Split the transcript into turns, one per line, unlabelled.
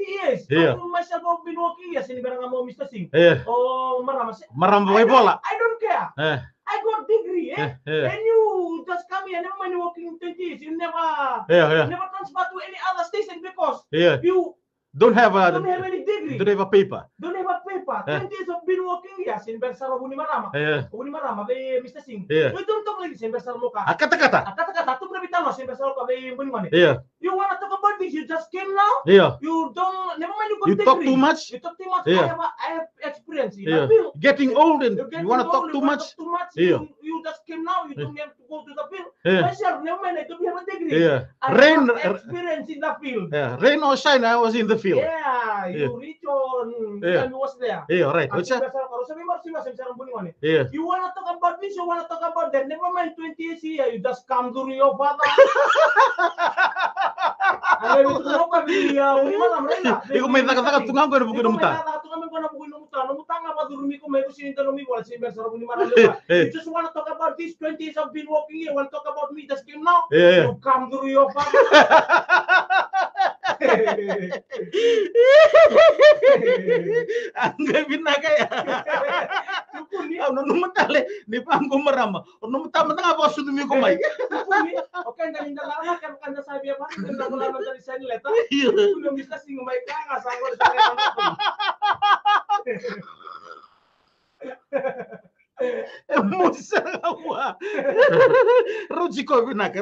years.
Yeah.
I myself have been working years in Barangamo, Mr. Singh.
Yeah.
Oh, Marama.
Maram boy bola.
I don't care. I got degree,
Yeah. Yeah.
And you just come here, never mind working 20 years. You never never transfer to any other station because you
don't have
any degree.
Don't have a paper.
Don't have a paper. 20 years of been working years in Bersara Bunimarama. Bunimarama, Mr. Singh. We don't talk like this in Bersara Moka.
Kata-kata.
Kata-kata. Tu berapa tahun in Bersara Moka Bunimane. You wanna talk about this? You just came now. You don't. Never mind.
You talk too much.
You talk too much. I have experience.
Getting old and you wanna talk too much.
You just came now. You don't have to go to the field. Myself, never mind. I don't have a degree.
Rain.
Have experience in the field.
Rain or shine, I was in the field.
You reach on. You was there.
Right.
You wanna talk about this? You wanna talk about that? Never mind. 20 years here. You just come to your father.
Ikaw may takat-takat tungang ko na bukoy ng muta.
You just want to talk about this 20 years I've been working here. Want to talk about me just came now? You come to your father.
Ang gawin na kaya. Nung matali, di pa ang gumarama. Nung matama na nga ako sunumi ko may.
Okay, galing na lang. Kan sabi apa? Ganda ko naman dari sa nileta. Kung bisa sing may kanga sa ko sa
Musa nga. Rodzi ko binaka.